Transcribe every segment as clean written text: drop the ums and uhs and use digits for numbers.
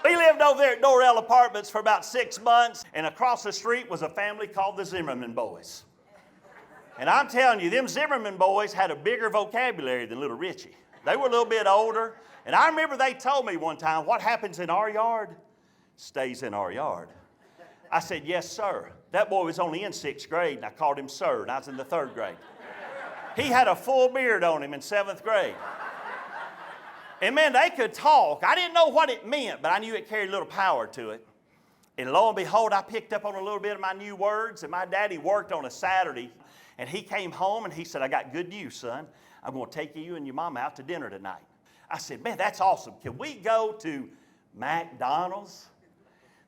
We lived over there at Dorrell Apartments for about 6 months, and across the street was a family called the Zimmerman boys. And I'm telling you, them Zimmerman boys had a bigger vocabulary than little Richie. They were a little bit older, and I remember they told me one time, what happens in our yard stays in our yard. I said, yes, sir. That boy was only in 6th grade, and I called him sir, and I was in the 3rd grade. He had a full beard on him in 7th grade. And man, they could talk. I didn't know what it meant, but I knew it carried a little power to it. And lo and behold, I picked up on a little bit of my new words, and my daddy worked on a Saturday, and he came home and he said, I got good news, son. I'm going to take you and your mom out to dinner tonight. I said, man, that's awesome. Can we go to McDonald's?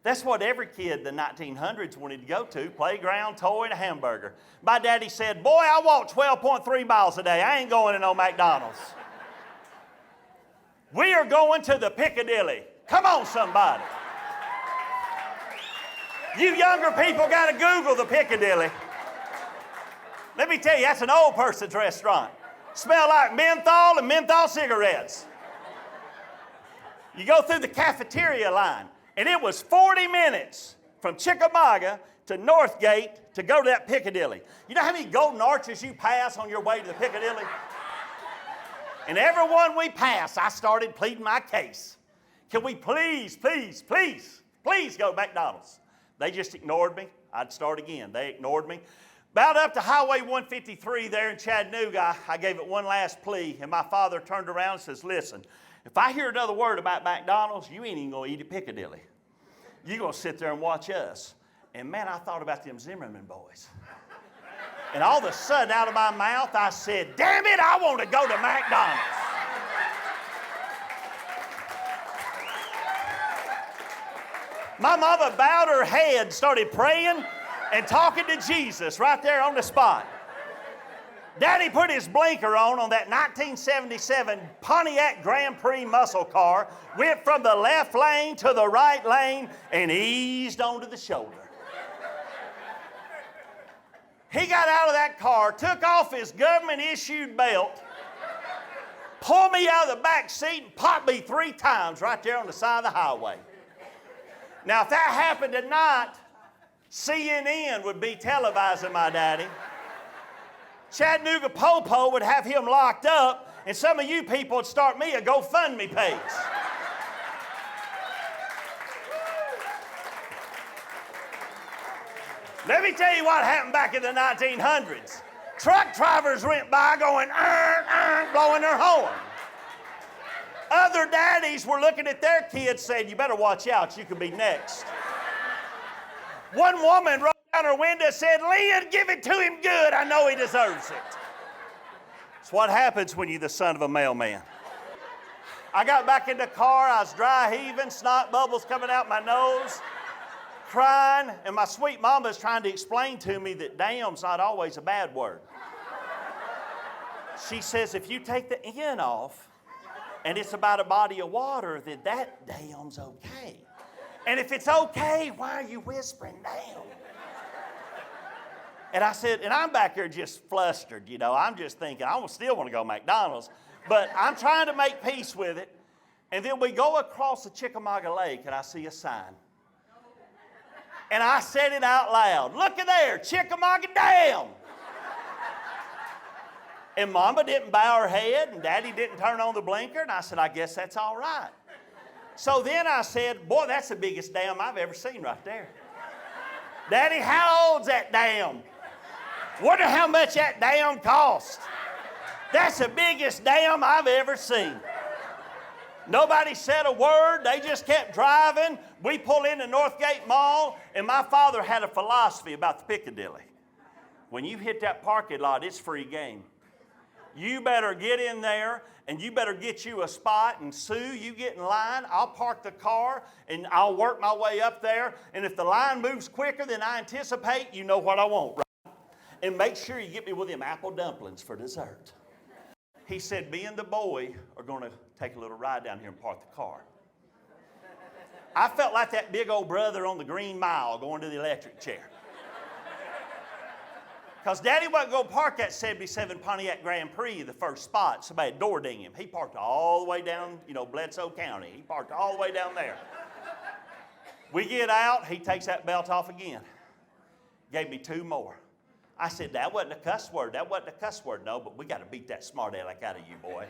That's what every kid in the 1900s wanted to go to, playground, toy, and a hamburger. My daddy said, boy, I walk 12.3 miles a day. I ain't going to no McDonald's. We are going to the Piccadilly. Come on, somebody. You younger people got to Google the Piccadilly. Let me tell you, that's an old person's restaurant. Smell like menthol and menthol cigarettes. You go through the cafeteria line, and it was 40 minutes from Chickamauga to Northgate to go to that Piccadilly. You know how many golden arches you pass on your way to the Piccadilly? And everyone we passed, I started pleading my case. Can we please go to McDonald's? They just ignored me. I'd start again. They ignored me. About up to Highway 153 there in Chattanooga, I gave it one last plea, and my father turned around and says, listen, if I hear another word about McDonald's, you ain't even going to eat at Piccadilly. You're going to sit there and watch us. And man, I thought about them Zimmerman boys. And all of a sudden, out of my mouth, I said, damn it, I want to go to McDonald's. My mama bowed her head, started praying and talking to Jesus right there on the spot. Daddy put his blinker on that 1977 Pontiac Grand Prix muscle car, went from the left lane to the right lane, and eased onto the shoulder. He got out of that car, took off his government-issued belt, pulled me out of the back seat, and popped me 3 times right there on the side of the highway. Now, if that happened tonight, CNN would be televising my daddy. Chattanooga Popo would have him locked up, and some of you people would start me a GoFundMe page. Let me tell you what happened back in the 1900s. Truck drivers went by going, blowing their horn. Other daddies were looking at their kids saying, you better watch out, you could be next. One woman rolled down her window and said, Lynn, give it to him good, I know he deserves it. It's what happens when you're the son of a mailman. I got back in the car, I was dry heaving, snot bubbles coming out my nose, crying, and my sweet mama's trying to explain to me that damn's not always a bad word. She says, if you take the N off, and it's about a body of water, then that damn's okay. And if it's okay, why are you whispering damn? And I said, and I'm back here just flustered, you know. I'm just thinking, I still want to go to McDonald's, but I'm trying to make peace with it. And then we go across the Chickamauga Lake, and I see a sign. And I said it out loud. Look at there, Chickamauga Dam. And Mama didn't bow her head, and Daddy didn't turn on the blinker, and I said, I guess that's all right. So then I said, boy, that's the biggest dam I've ever seen right there. Daddy, how old's that dam? Wonder how much that dam cost. That's the biggest dam I've ever seen. Nobody said a word. They just kept driving. We pull into Northgate Mall, and my father had a philosophy about the Piccadilly. When you hit that parking lot, it's free game. You better get in there, and you better get you a spot, and Sue, you get in line. I'll park the car, and I'll work my way up there, and if the line moves quicker than I anticipate, you know what I want, right? And make sure you get me with them apple dumplings for dessert. He said, me and the boy are going to take a little ride down here and park the car. I felt like that big old brother on the Green Mile going to the electric chair. Because Daddy wasn't going to park that 77 Pontiac Grand Prix the first spot. Somebody door dinged him. He parked all the way down, Bledsoe County. He parked all the way down there. We get out, he takes that belt off again. Gave me 2 more. I said, that wasn't a cuss word. That wasn't a cuss word. No, but we got to beat that smart aleck out of you, boy.